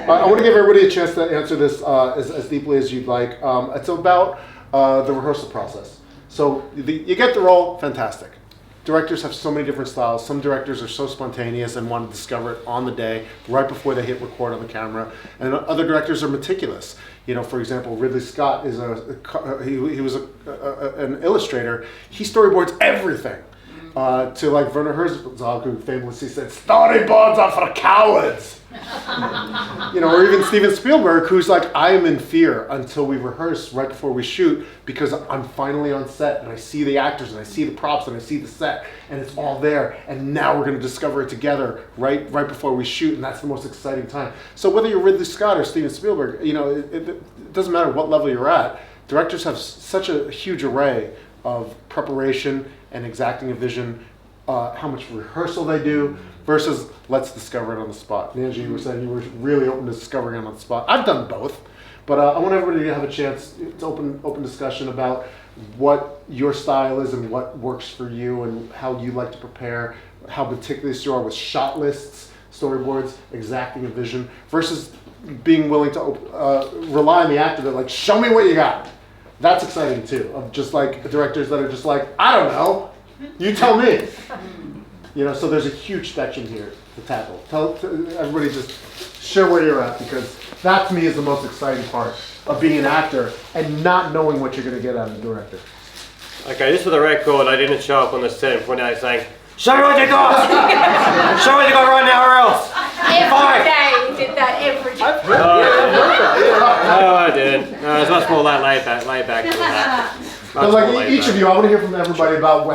I want to give everybody a chance to answer this as deeply as you'd like. It's about the rehearsal process. So you get the role, fantastic. Directors have so many different styles. Some directors are so spontaneous and want to discover it on the day, right before they hit record on the camera. And other directors are meticulous. For example, Ridley Scott is he was an illustrator. He storyboards everything. To like Werner Herzog, who famously said, "Storyboards are for cowards." Or even Steven Spielberg, who's like, "I am in fear until we rehearse right before we shoot because I'm finally on set and I see the actors and I see the props and I see the set and it's all there and now we're going to discover it together right before we shoot, and that's the most exciting time." So whether you're Ridley Scott or Steven Spielberg, it doesn't matter what level you're at. Directors have such a huge array of preparation and exacting a vision, how much rehearsal they do, versus let's discover it on the spot. Nanji, you were saying you were really open to discovering it on the spot. I've done both, but I want everybody to have a chance to open discussion about what your style is and what works for you and how you like to prepare, how meticulous you are with shot lists, storyboards, exacting a vision, versus being willing to rely on the actor to like, show me what you got. That's exciting too, of just like directors that are just like, I don't know, you tell me. So there's a huge spectrum here to tackle. Everybody just share where you're at, because that to me is the most exciting part of being an actor and not knowing what you're going to get out of the director. Okay, just for the record, I didn't show up on the set and point out saying, "Show me what you got! Show me what you got right now or else!" Every day he did that every day. No, I didn't. No, it's much more laid back than that. But like each of you, I want to hear from everybody about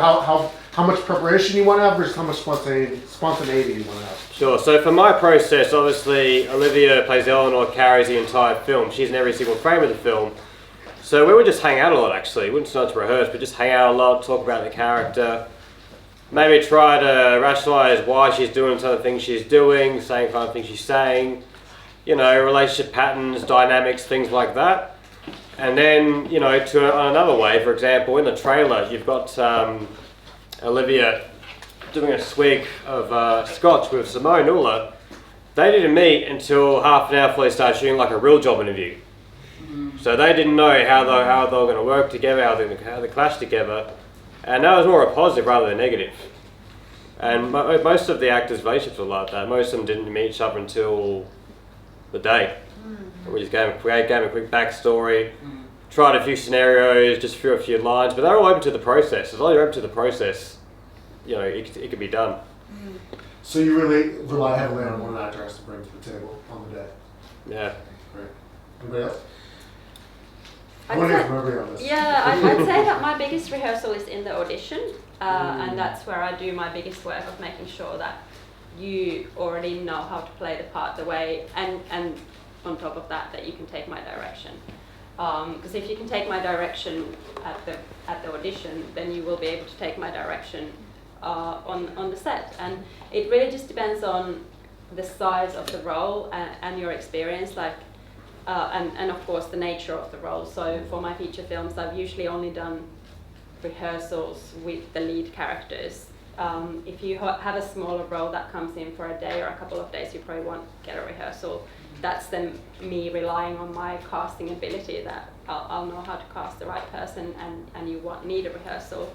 how much preparation you want to have versus how much spontaneity you want to have. Sure. So for my process, obviously Olivia plays Eleanor, carries the entire film. She's in every single frame of the film. So we would just hang out a lot actually. We wouldn't start to rehearse, but just hang out a lot, talk about the character. Maybe try to rationalize why she's doing some of the things she's doing, saying kind of things she's saying, relationship patterns, dynamics, things like that. And then, on another way, for example, in the trailer, you've got Olivia doing a swig of scotch with Simone Ulla. They didn't meet until half an hour before they started shooting like a real job interview. So they didn't know how they were going to work together, how they clash together. And that was more a positive rather than negative. And most of the actors' relationships were like that. Most of them didn't meet each other until the day. We just gave them a quick backstory, tried a few scenarios, just threw a few lines, but they were all open to the process. As long as you're open to the process, it could be done. So you really rely heavily on one actor has to bring to the table on the day. Yeah. Right. Anybody else? I'd say that my biggest rehearsal is in the audition, and that's where I do my biggest work of making sure that you already know how to play the part the way, and on top of that you can take my direction. Because if you can take my direction at the audition, then you will be able to take my direction on the set. And it really just depends on the size of the role and your experience, and of course the nature of the role. So for my feature films, I've usually only done rehearsals with the lead characters. If you have a smaller role that comes in for a day or a couple of days, you probably won't get a rehearsal. That's then me relying on my casting ability, that I'll know how to cast the right person, and you won't need a rehearsal.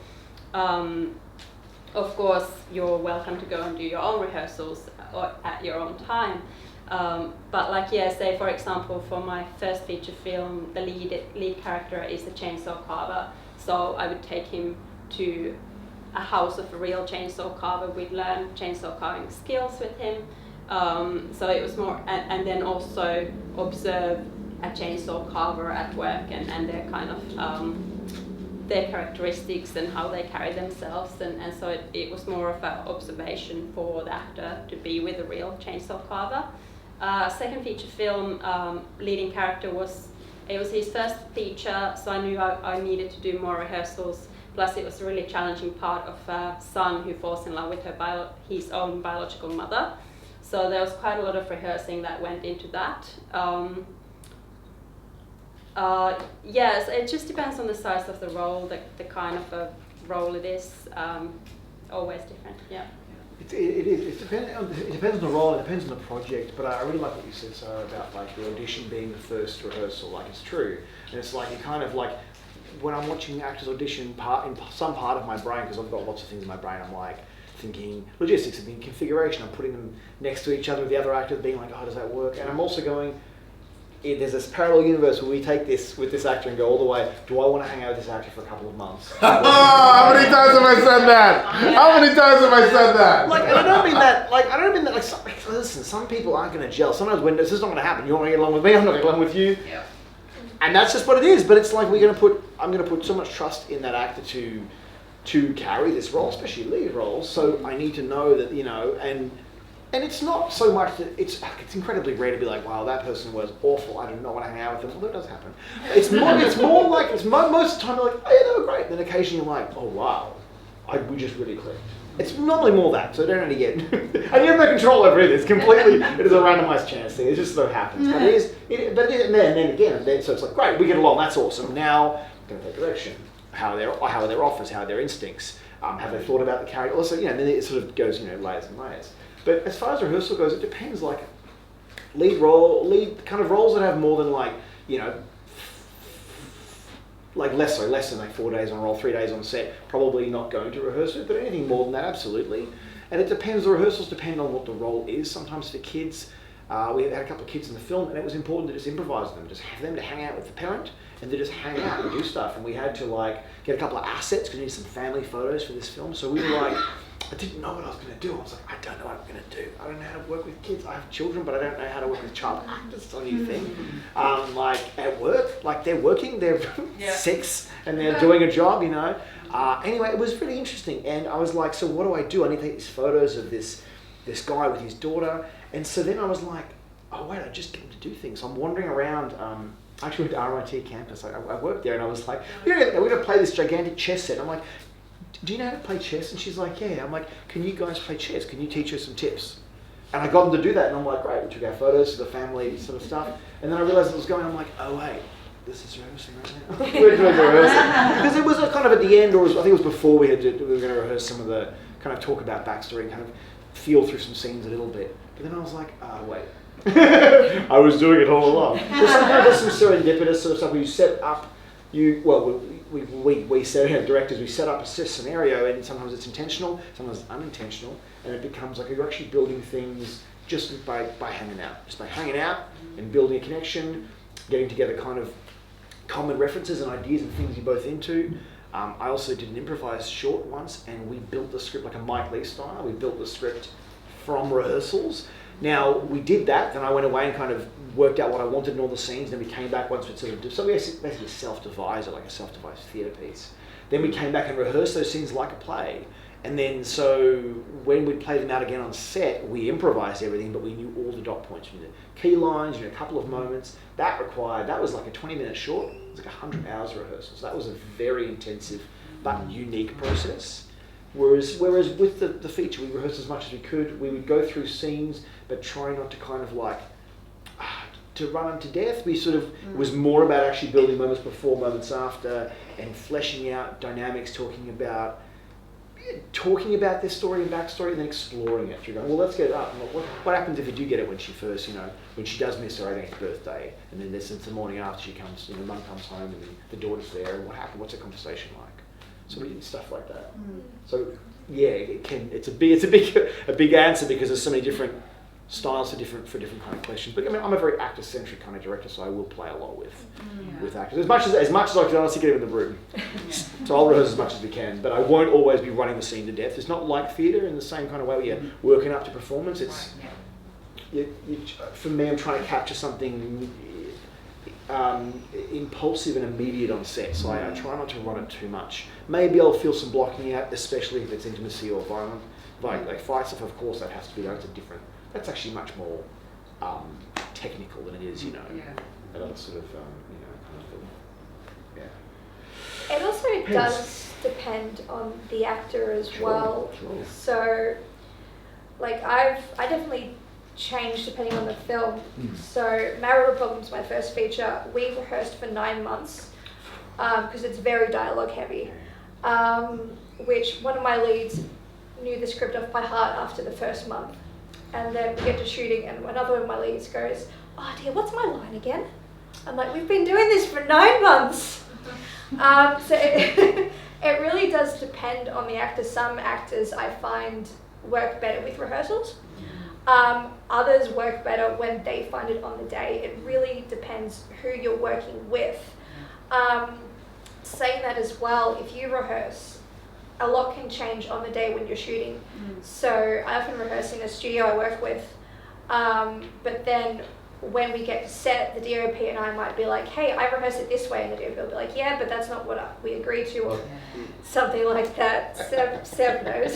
Of course, you're welcome to go and do your own rehearsals or at your own time. But say for example, for my first feature film, the lead character is a chainsaw carver. So I would take him to a house of a real chainsaw carver. We'd learn chainsaw carving skills with him. So it was more, and then also observe a chainsaw carver at work and their kind of their characteristics and how they carry themselves, and so it was more of an observation for the actor to be with a real chainsaw carver. Second feature film, leading character was his first feature, so I knew I needed to do more rehearsals. Plus, it was a really challenging part of a son who falls in love with his own biological mother. So there was quite a lot of rehearsing that went into that. Yes, it just depends on the size of the role, the kind of a role it is. Always different, yeah. It depends on the role. It depends on the project. But I really like what you said, Sarah, about like the audition being the first rehearsal. Like it's true, and it's like you kind of like when I'm watching actors audition in some part of my brain, because I've got lots of things in my brain. I'm like thinking logistics, I'm thinking configuration. I'm putting them next to each other with the other actors, being like, oh, does that work? And I'm also going. There's this parallel universe where we take this with this actor and go all the way. Do I want to hang out with this actor for a couple of months? How many times have I said that? How many times have I said that? Like, and I don't mean that. Like, I don't mean that. Like, listen, some people aren't going to gel. Sometimes when this is not going to happen, you want to get along with me. I'm not going to get along with you. Yeah. And that's just what it is. But it's like I'm going to put so much trust in that actor to carry this role, especially lead roles. So I need to know that and it's not so much that it's incredibly rare to be like, wow, that person was awful. I do not want to hang out with them. Although it does happen. It's more like most of the time you're like, oh yeah, they were great. Then occasionally you're like, oh wow, we just really clicked. It's normally more that, so don't only get. And you have no control over it. It is a randomized chance thing. It just sort of happens. But it is, and then again, so it's like, great, we get along. That's awesome. Now I'm going to take direction. How are their offers? How are their instincts? Have they thought about the character? Also, and then it sort of goes, layers and layers. But as far as rehearsal goes, it depends. Like lead kind of roles that have more than like less than like 4 days on roll, 3 days on set, probably not going to rehearse it. But anything more than that, absolutely. And it depends. The rehearsals depend on what the role is. Sometimes for kids, we had a couple of kids in the film, and it was important to just improvise with them, just have them to hang out with the parent, and to just hang out and do stuff. And we had to like get a couple of assets because we needed some family photos for this film. So we were like. I didn't know what I was going to do. I was like, I don't know what I'm going to do. I don't know how to work with kids. I have children, but I don't know how to work with child actors. It's a new thing. Like at work, like they're working, they're 6 and they're doing a job, Anyway, it was really interesting. And I was like, so what do? I need to take these photos of this guy with his daughter. And so then I was like, oh wait, I just get him to do things. So I'm wandering around. I actually went to RMIT campus. I worked there, and I was like, we're going to play this gigantic chess set. I'm like, do you know how to play chess? And she's like, yeah. I'm like, can you guys play chess? Can you teach us some tips? And I got them to do that, and I'm like, great. We took our photos to the family sort of stuff. And then I realized it was going, I'm like, oh wait, this is rehearsing right now. We're doing the rehearsing. Because it was kind of at the end, or I think it was before we were going to rehearse some of the, kind of talk about backstory and kind of feel through some scenes a little bit. But then I was like, wait. I was doing it all along. So sometimes there's some serendipitous sort of stuff where you set up, we set directors, we set up a scenario, and sometimes it's intentional, sometimes it's unintentional, and it becomes like you're actually building things just by hanging out. Just by hanging out and building a connection, getting together kind of common references and ideas and things you're both into. I also did an improvised short once, and we built the script like a Mike Leigh style. We built the script from rehearsals. Now, we did that, then I went away and kind of worked out what I wanted in all the scenes, then we came back once we'd sort of so we basically self-devised it, like a self-devised theatre piece. Then we came back and rehearsed those scenes like a play. And then so when we'd play them out again on set, we improvised everything, but we knew all the dot points. We knew the key lines, a couple of moments. That was like a 20-minute short. It was like 100 hours of rehearsal. So that was a very intensive but unique process. Whereas with the feature, we rehearsed as much as we could. We would go through scenes, but try not to kind of like, to run them to death. We sort of, it was more about actually building moments before, moments after, and fleshing out dynamics, talking about their story and backstory, and then exploring it. You're going, well, let's get it up. And what happens if you do get it when she first, when she does miss her 18th birthday, and then there's the morning after she comes, mum comes home, and the daughter's there, and what happened? What's the conversation like? So we did stuff like that. So yeah, it's a big answer because there's so many different styles for different kind of questions. But I mean, I'm a very actor-centric kind of director, so I will play a lot with actors as much as I can honestly get them in the room. So I'll rehearse as much as we can, but I won't always be running the scene to death. It's not like theatre in the same kind of way where you're working up to performance. It's for me, I'm trying to capture something impulsive and immediate on set, so I try not to run it too much. Maybe I'll feel some blocking out, especially if it's intimacy or violent. Like fight stuff, of course, that has to be done. That's actually much more technical than it is, another sort of, kind of thing. Yeah. It also does depend on the actor as well. Sure. So, like I definitely changed depending on the film. So Marital Problems, my first feature, we rehearsed for 9 months because it's very dialogue heavy, which one of my leads knew the script off by heart after the first month. And then we get to shooting and another one of my leads goes, "Oh dear, what's my line again?" I'm like, "We've been doing this for 9 months." So it really does depend on the actor. Some actors I find work better with rehearsals. Others work better when they find it on the day. It really depends who you're working with. Saying that as well, if you rehearse, a lot can change on the day when you're shooting. So I often rehearse in a studio I work with, but then when we get to set, the DOP and I might be like, "Hey, I rehearsed it this way," and the DOP will be like, "Yeah, but that's not what we agreed to," or something like that. Seb knows.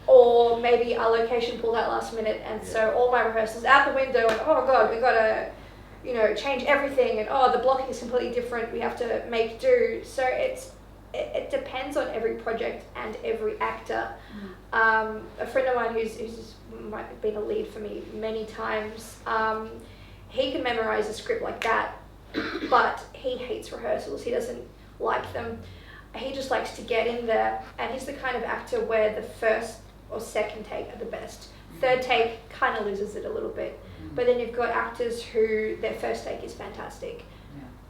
Or maybe our location pulled out last minute, and so all my rehearsals out the window, and oh god, we gotta, change everything, and oh, the blocking is completely different. We have to make do. So it depends on every project and every actor. A friend of mine who's might have been a lead for me many times, he can memorize a script like that, but he hates rehearsals. He doesn't like them. He just likes to get in there, and he's the kind of actor where the first or second take are the best. Third take kind of loses it a little bit. But then you've got actors who their first take is fantastic,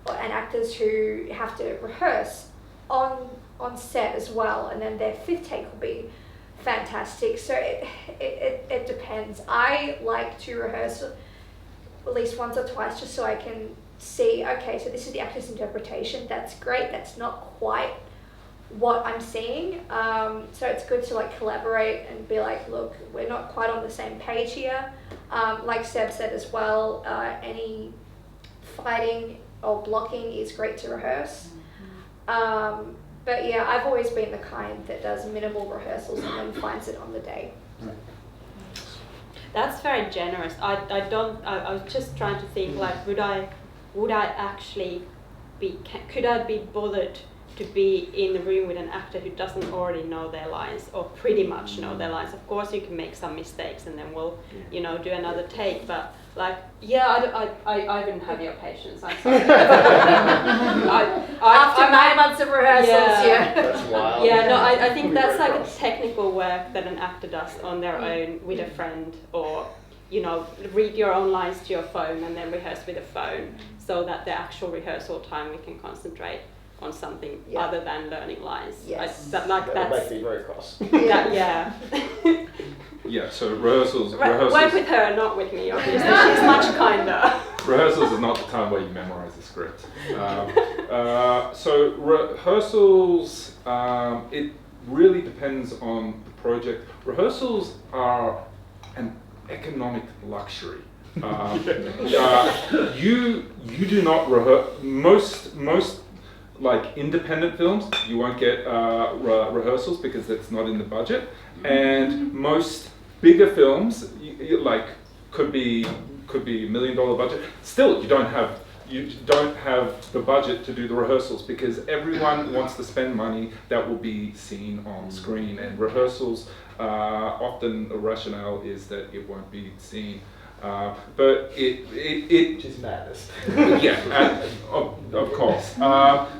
and actors who have to rehearse on set as well, and then their fifth take will be fantastic. So it depends. I like to rehearse at least once or twice just so I can see, okay, so this is the actor's interpretation. That's great. That's not quite what I'm seeing. So it's good to collaborate and be like, look, we're not quite on the same page here. Like Seb said as well, any fighting or blocking is great to rehearse. But yeah, I've always been the kind that does minimal rehearsals and then finds it on the day. That's very generous. I was just trying to think, would I actually could I be bothered to be in the room with an actor who doesn't already know their lines or pretty much know their lines? Of course you can make some mistakes and then we'll do another take, but I wouldn't have your patience. I'm sorry. After 9 months of rehearsals, yeah. That's wild. Yeah, no, I think that's like a technical work that an actor does on their own with a friend, or read your own lines to your phone and then rehearse with a phone, so that the actual rehearsal time we can concentrate on something other than learning lines. Yes. That makes me very cross. Yeah, so rehearsals. Work with her, not with me, obviously. She's much kinder. Rehearsals is not the time where you memorize the script. So rehearsals, it really depends on the project. Rehearsals are an economic luxury. You do not rehearse. Most independent films, you won't get rehearsals because that's not in the budget. And most bigger films, could be $1 million budget. Still, you don't have the budget to do the rehearsals because everyone wants to spend money that will be seen on screen. And rehearsals, often the rationale is that it won't be seen. But it Which is madness. of course.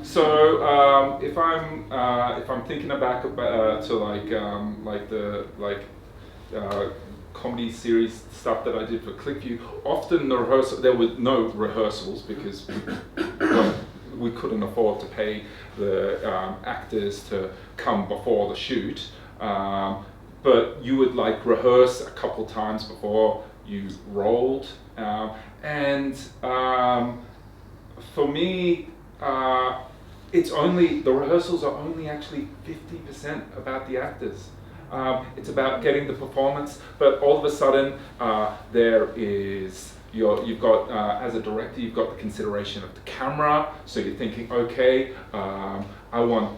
So if I'm thinking back to comedy series stuff that I did for ClickView, often there were no rehearsals because we couldn't afford to pay the actors to come before the shoot. But you would rehearse a couple times before you rolled, and for me, the rehearsals are only actually 50% about the actors. It's about getting the performance, but all of a sudden you've got as a director, you've got the consideration of the camera. So you're thinking, okay, I want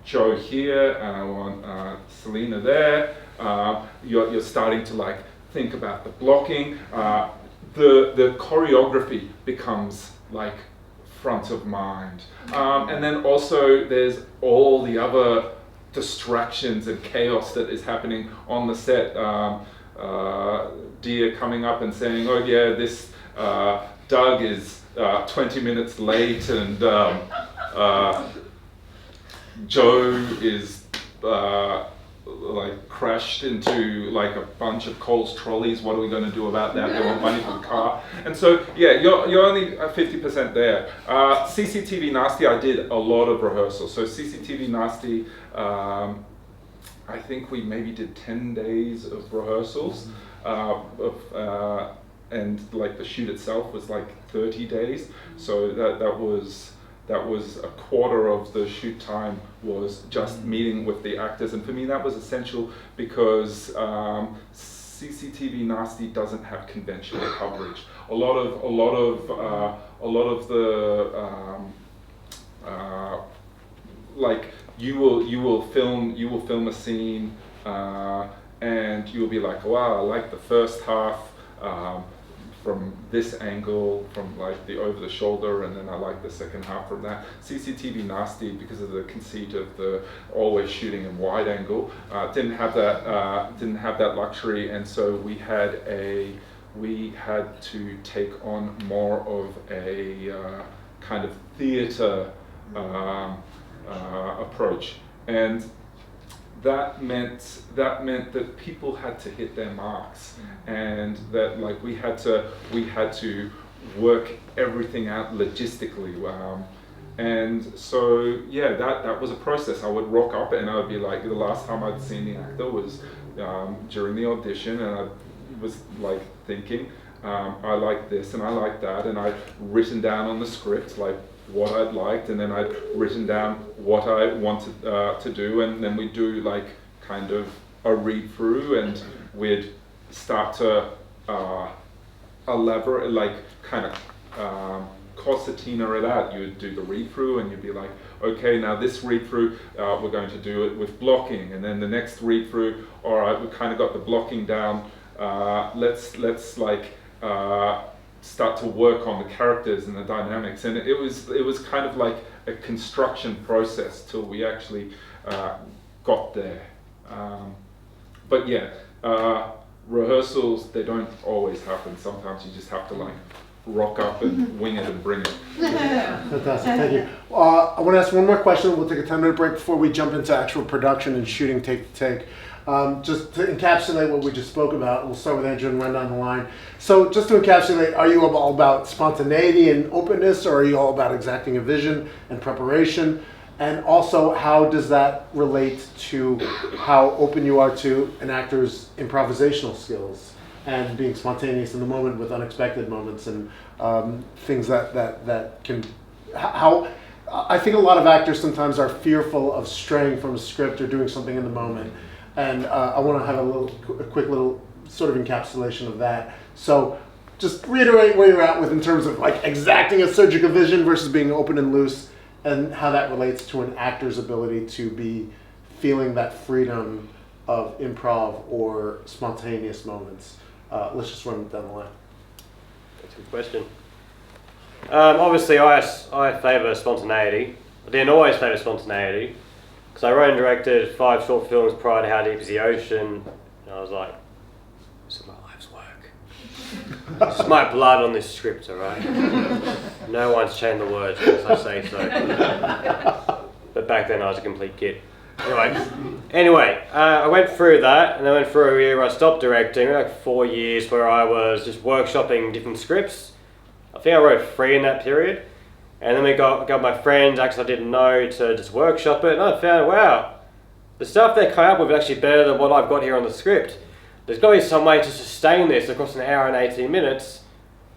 Joe here, and I want Selena there. You're starting to think about the blocking. The choreography becomes front of mind, and then also there's all the other distractions and chaos that is happening on the set. Dia coming up and saying, "Oh yeah, this Doug is 20 minutes late," and Joe is like crashed into like a bunch of Coles trolleys. What are we going to do about that? They want money for the car. And so, yeah, you're only 50% there. CCTV Nasty, I did a lot of rehearsals. So CCTV Nasty, I think we maybe did 10 days of rehearsals. And like the shoot itself was like 30 days. So that was a quarter of the shoot time was just meeting with the actors, and for me that was essential because CCTV Nasty doesn't have conventional coverage. A lot of the like you will film a scene and you'll be like, wow, I like the first half. From this angle, from like the over the shoulder, and then I like the second half from that. CCTV Nasty, because of the conceit of the always shooting in wide angle, didn't have that luxury, and so we had to take on more of a kind of theatre approach, and that meant that people had to hit their marks, and that like we had to work everything out logistically, and so yeah, that was a process. I would rock up and I would be like, the last time I'd seen the actor was during the audition, and I was like thinking, I like this and I like that, and I'd written down on the script like what I'd liked, and then I'd written down what I wanted to do, and then we'd do like kind of a read through, and we'd start to elaborate, like kind of concertina it out. You would do the read through, and you'd be like, okay, now this read through we're going to do it with blocking, and then the next read through, all right, we kind of got the blocking down. Let's like start to work on the characters and the dynamics, and it was kind of like a construction process till we actually got there. But yeah, rehearsals, they don't always happen. Sometimes you just have to like rock up and wing it and bring it. Fantastic, thank you. I want to ask one more question. We'll take a 10-minute break before we jump into actual production and shooting take to take. Just to encapsulate what we just spoke about, we'll start with Andrew and run down the line. So just to encapsulate, are you all about spontaneity and openness, or are you all about exacting a vision and preparation? And also, how does that relate to how open you are to an actor's improvisational skills and being spontaneous in the moment with unexpected moments and things that can, how, I think a lot of actors sometimes are fearful of straying from a script or doing something in the moment. And I want to have a quick little sort of encapsulation of that. So just reiterate where you're at with in terms of like exacting a surgical vision versus being open and loose, and how that relates to an actor's ability to be feeling that freedom of improv or spontaneous moments. Let's just run down the line. That's a good question. Obviously, I favour spontaneity. I didn't always favour spontaneity, because I wrote and directed 5 short films prior to How Deep Is the Ocean, and I was like, this is my life's work. This is my blood on this script, alright? No one's changed the words unless I say so. But back then I was a complete kid. Anyway, I went through that, and I went through a year where I stopped directing, like 4 years where I was just workshopping different scripts. I think I wrote 3 in that period. And then we got my friends, actors I didn't know, to just workshop it, and I found, wow, the stuff they come up with is actually better than what I've got here on the script. There's got to be some way to sustain this across an hour and 18 minutes,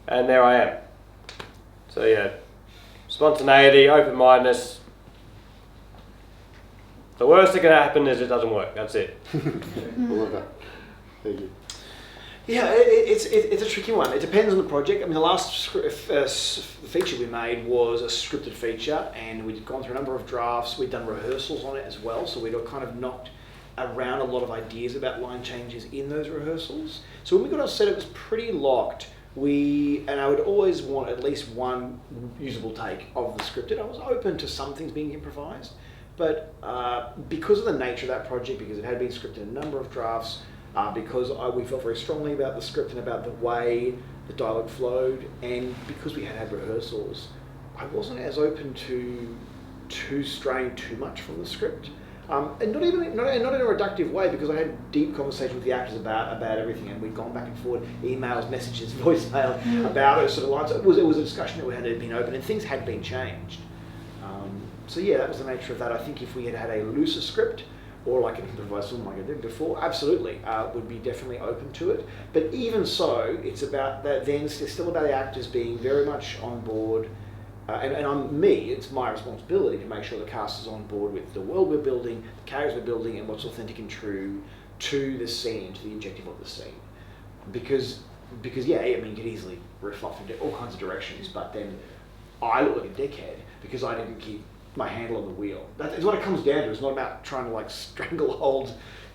and there I am. So yeah, spontaneity, open-mindedness. The worst that can happen is it doesn't work, that's it. I love that. Thank you. Yeah, it's a tricky one. It depends on the project. I mean, the last feature we made was a scripted feature, and we'd gone through a number of drafts. We'd done rehearsals on it as well, so we'd kind of knocked around a lot of ideas about line changes in those rehearsals. So when we got on set, it was pretty locked. And I would always want at least one usable take of the scripted. I was open to some things being improvised, but because of the nature of that project, because it had been scripted in a number of drafts, because we felt very strongly about the script and about the way the dialogue flowed, and because we had rehearsals, I wasn't as open to to strain too much from the script. And not in a reductive way, because I had deep conversation with the actors about everything, and we'd gone back and forward, emails, messages, voicemail about it, sort of lines. It was a discussion that we had been open, and things had been changed. So yeah, that was the nature of that. I think if we had had a looser script, or like an improvised film like I did before, absolutely, would be definitely open to it. But even so, it's about that. Then it's still about the actors being very much on board. It's my responsibility to make sure the cast is on board with the world we're building, the characters we're building, and what's authentic and true to the scene, to the objective of the scene. Because yeah, I mean, you could easily riff off into all kinds of directions, but then I look like a dickhead because I didn't keep my handle on the wheel. That is what it comes down to. It's not about trying to like stranglehold.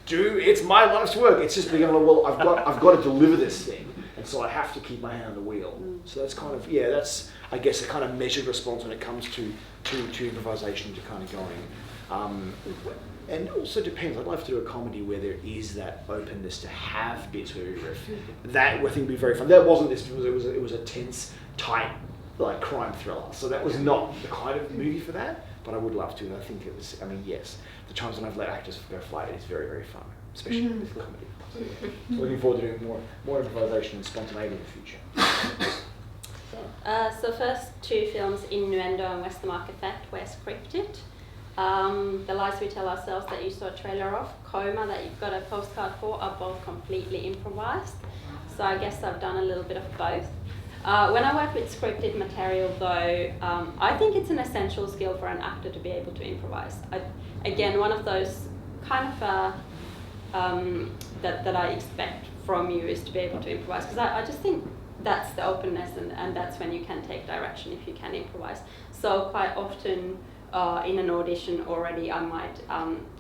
It's my life's work. It's just being like, well, I've got to deliver this thing, and so I have to keep my hand on the wheel. So that's kind of that's I guess a kind of measured response when it comes to improvisation, to kind of going. And also depends. I'd love to do a comedy where there is that openness to have bits where we riff. That I think would be very fun. That wasn't this. It was a tense, tight, like crime thriller. So that was not the kind of movie for that. But I would love to. And I think it was. I mean, yes, the times when I've let actors go fly, it is very, very fun, especially with comedy. So, yeah. So looking forward to doing more improvisation and spontaneity in the future. So first two films, Innuendo and Westermark Effect, were scripted. The Lies We Tell Ourselves that you saw a trailer of, Coma that you've got a postcard for, are both completely improvised. So I guess I've done a little bit of both. When I work with scripted material though, I think it's an essential skill for an actor to be able to improvise. Again, one of those kind of that I expect from you is to be able to improvise, because I just think that's the openness, and that's when you can take direction if you can improvise. So quite often in an audition already, I might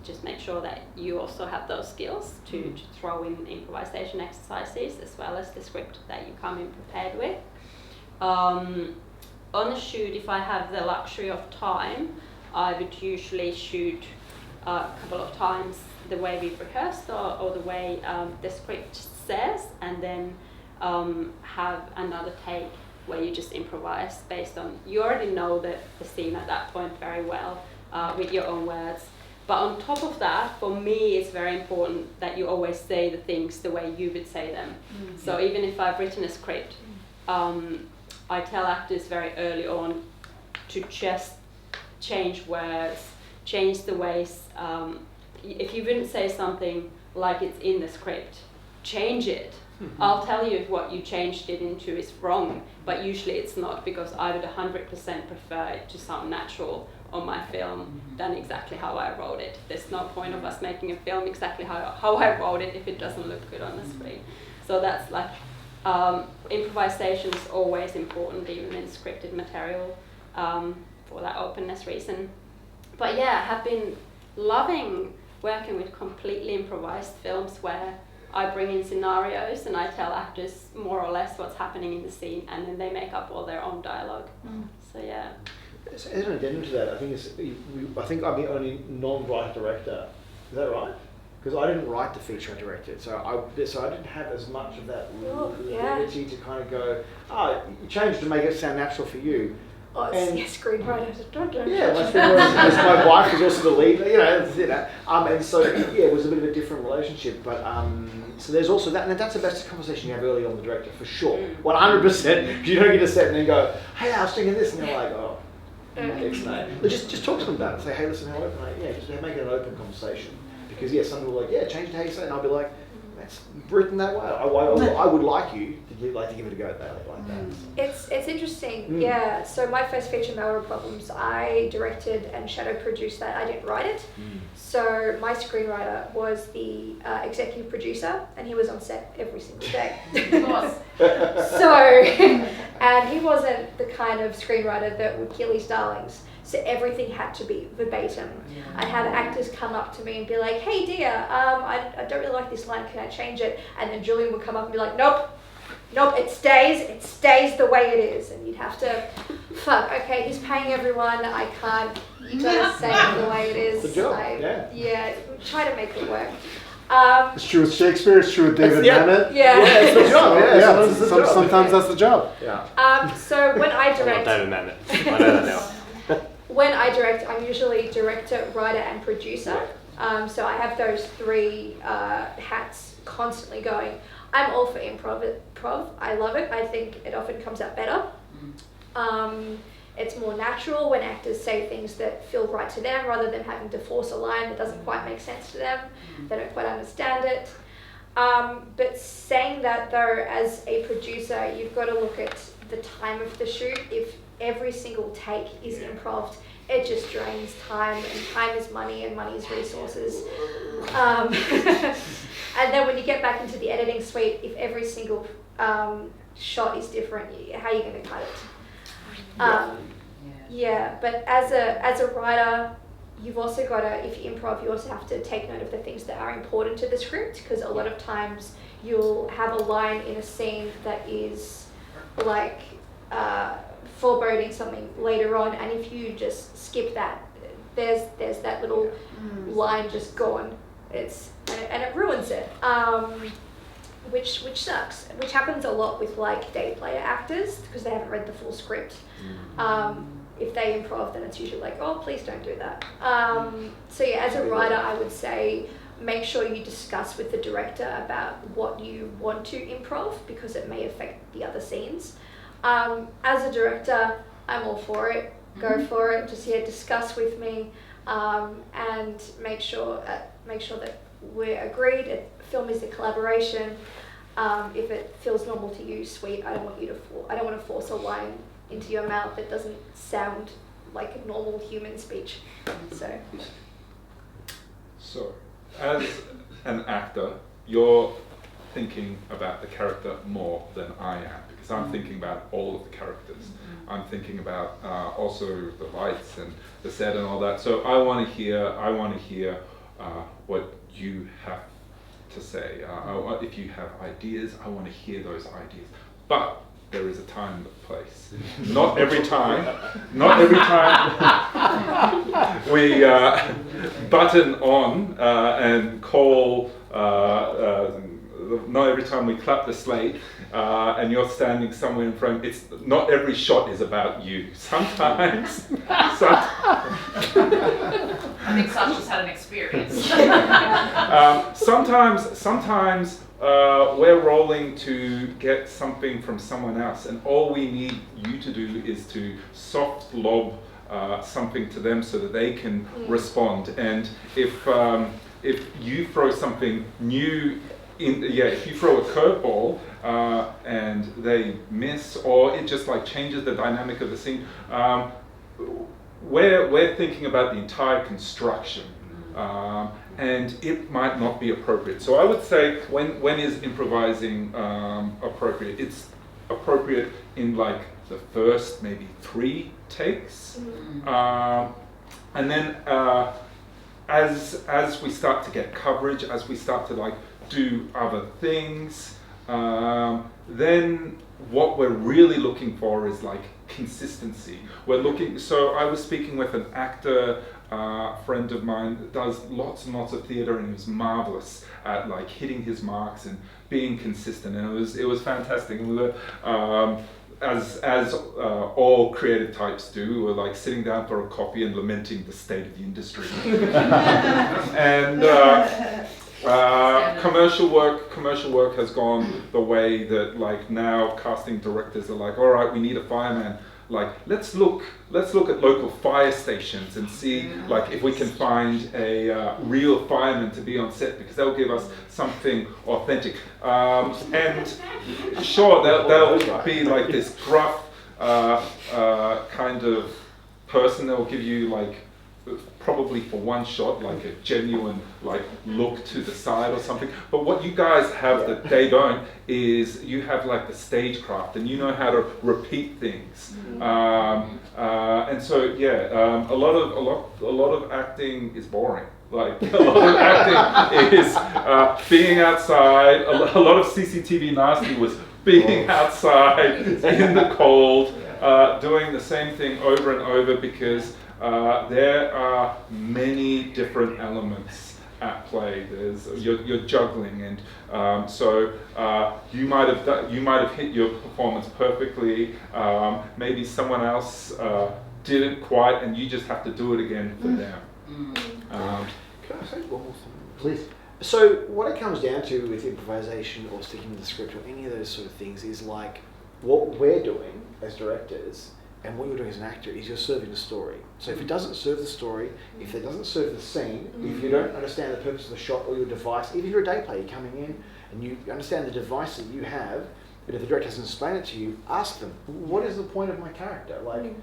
just make sure that you also have those skills to throw in improvisation exercises as well as the script that you come in prepared with. On a shoot, if I have the luxury of time, I would usually shoot a couple of times the way we've rehearsed or the way the script says, and then have another take where you just improvise based on, you already know the scene at that point very well with your own words. But on top of that, for me, it's very important that you always say the things the way you would say them. Mm-hmm. So even if I've written a script, I tell actors very early on to just change words, change the ways. If you wouldn't say something like it's in the script, change it. Mm-hmm. I'll tell you if what you changed it into is wrong, but usually it's not, because I would 100% prefer it to sound natural on my film than exactly how I wrote it. There's no point of us making a film exactly how I wrote it if it doesn't look good on the screen. So that's like, improvisation is always important, even in scripted material, for that openness reason. But yeah, I have been loving working with completely improvised films where I bring in scenarios and I tell actors more or less what's happening in the scene, and then they make up all their own dialogue. So yeah. As an addendum to that, I think I'm the only non-writer director. Is that right? Because I didn't write the feature, I directed, so I didn't have as much of that ability to kind of go, you changed to make it sound natural for you. Screenwriter. Yeah, my screenwriter, my wife was also the lead, and so it was a bit of a different relationship. But so there's also that, and that's the best conversation you have early on with the director for sure, 100%. You don't get a set and then go, hey, I was thinking this, and you're like, oh, but just talk to them about it. Say, hey, listen, how open? Just make it an open conversation. Because some people are like, change it how you say it, and I'll be like, that's written that way. I would like you to give it a go at that, like that. It's interesting, yeah. So my first feature, Malware Problems, I directed and shadow produced that. I didn't write it. So my screenwriter was the executive producer, and he was on set every single day. So, and he wasn't the kind of screenwriter that would kill his darlings. So everything had to be verbatim. I had actors come up to me and be like, hey dear, I don't really like this line, can I change it? And then Julian would come up and be like, nope, it stays the way it is. And you'd have to, okay, he's paying everyone, I can't just say it the way it is. It's a job, try to make it work. It's true with Shakespeare, it's true with David Mamet. It's the job, sometimes that's the job. So when I direct... David Mamet, I know that now. when I direct, I'm usually director, writer, and producer. So I have those three hats constantly going. I'm all for improv. I love it. I think it often comes out better. It's more natural when actors say things that feel right to them rather than having to force a line that doesn't quite make sense to them. They don't quite understand it. But saying that though, as a producer, you've got to look at the time of the shoot. If every single take is improv, it just drains time, and time is money, and money is resources. And then when you get back into the editing suite, if every single shot is different, how are you going to cut it? Yeah, but as a writer, you've also got to, if you improv, you also have to take note of the things that are important to the script, because a lot of times you'll have a line in a scene that is like foreboding something later on, and if you just skip that, there's that little line just gone. And it ruins it, which sucks. Which happens a lot with like day player actors because they haven't read the full script. If they improv, then it's usually like, oh, please don't do that. So yeah, as a writer, I would say make sure you discuss with the director about what you want to improv because it may affect the other scenes. As a director, I'm all for it. Go for it. Just discuss with me, and make sure that we're agreed. Film is a collaboration. If it feels normal to you, sweet. I don't want to force a line into your mouth that doesn't sound like normal human speech. So, as an actor, you're thinking about the character more than I am, because I'm thinking about all of the characters. I'm thinking about also the lights and the set and all that. So I want to hear what you have to say. If you have ideas, I want to hear those ideas. But there is a time and a place. Not every time we button on and call, not every time we clap the slate and you're standing somewhere in frame, not every shot is about you. Sometimes I think Sascha's had an experience. Sometimes we're rolling to get something from someone else, and all we need you to do is to soft lob something to them so that they can respond. And if you throw something new if you throw a curveball and they miss, or it just like changes the dynamic of the scene, we're thinking about the entire construction. And it might not be appropriate. So I would say when is improvising appropriate? It's appropriate in like the first maybe 3 takes. And then as we start to get coverage, as we start to like do other things, then what we're really looking for is like consistency. So I was speaking with an actor friend of mine that does lots and lots of theatre, and he was marvelous at like hitting his marks and being consistent, and it was fantastic. And we were, as all creative types do, we were like sitting down for a coffee and lamenting the state of the industry. And commercial work has gone the way that like now casting directors are like, all right, we need a fireman. Like let's look at local fire stations and see like if we can find a real fireman to be on set, because they'll give us something authentic. And sure, they'll be like this gruff kind of person. They'll give you like probably for one shot like a genuine like look to the side or something, but what you guys have that they don't is you have like the stagecraft, and you know how to repeat things. And so a lot of acting is boring. Like a lot of acting is being outside. A lot of CCTV nasty was being outside in the cold, doing the same thing over and over, because there are many different elements at play. You're juggling, and so you might have hit your performance perfectly. Maybe someone else didn't quite, and you just have to do it again for them. Can I say one more thing? Please. So what it comes down to with improvisation or sticking with the script or any of those sort of things is like what we're doing as directors and what you're doing as an actor is you're serving the story. So if it doesn't serve the story, if it doesn't serve the scene, if you don't understand the purpose of the shot or your device, even if you're a day player coming in and you understand the device that you have, but if the director doesn't explain it to you, ask them, what is the point of my character? Like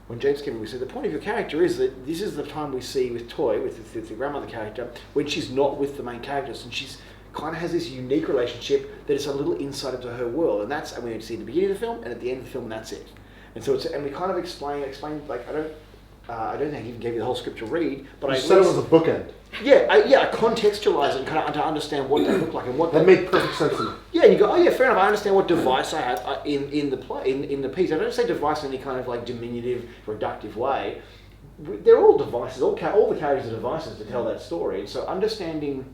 when James came in, we said the point of your character is that this is the time we see with Toy, with the grandmother character, when she's not with the main characters, and she's kind of has this unique relationship that is a little insight into her world, and that's, and we see at the beginning of the film and at the end of the film, and that's it. And so it's, and we kind of explain like I don't think I even gave you the whole script to read, but You I said it was a bookend. I contextualize it and kind of to understand what they look like and what That made perfect sense to me. Yeah, and you go, oh yeah, fair enough. I understand what device I have in the play, in the piece. I don't say device in any kind of like diminutive, reductive way. They're all devices. All the characters are devices to tell that story. And so understanding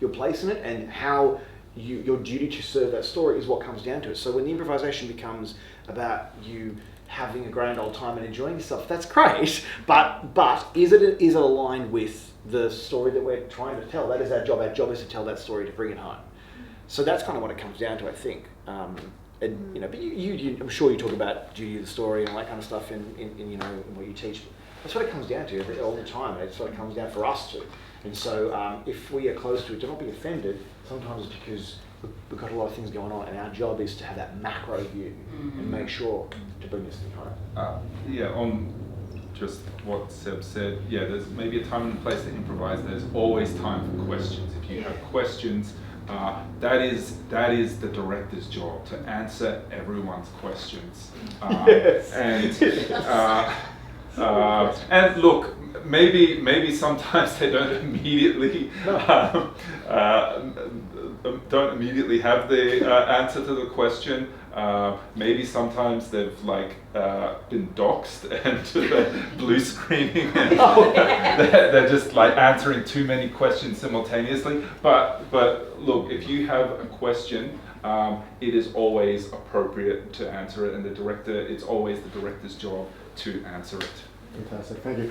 your place in it and how your duty to serve that story is what comes down to it. So when the improvisation becomes about you having a grand old time and enjoying yourself, that's great. But is it aligned with the story that we're trying to tell? That is our job. Our job is to tell that story, to bring it home. So that's kind of what it comes down to, I think. And you know, but you I'm sure you talk about duty of the story and all that kind of stuff in you know in what you teach. That's what it comes down to all the time. It's what it comes down for us to. And so if we are close to it, do not be offended. Sometimes it's because we've got a lot of things going on, and our job is to have that macro view and make sure to bring this thing home. On just what Seb said, there's maybe a time and place to improvise. There's always time for questions. If you have questions, that is the director's job, to answer everyone's questions. Yes. And look, maybe sometimes they don't immediately have the answer to the question. Maybe sometimes they've been doxxed and they're blue screening and they're just answering too many questions simultaneously. But look, if you have a question, it is always appropriate to answer it, and it's always the director's job to answer it. Fantastic, thank you.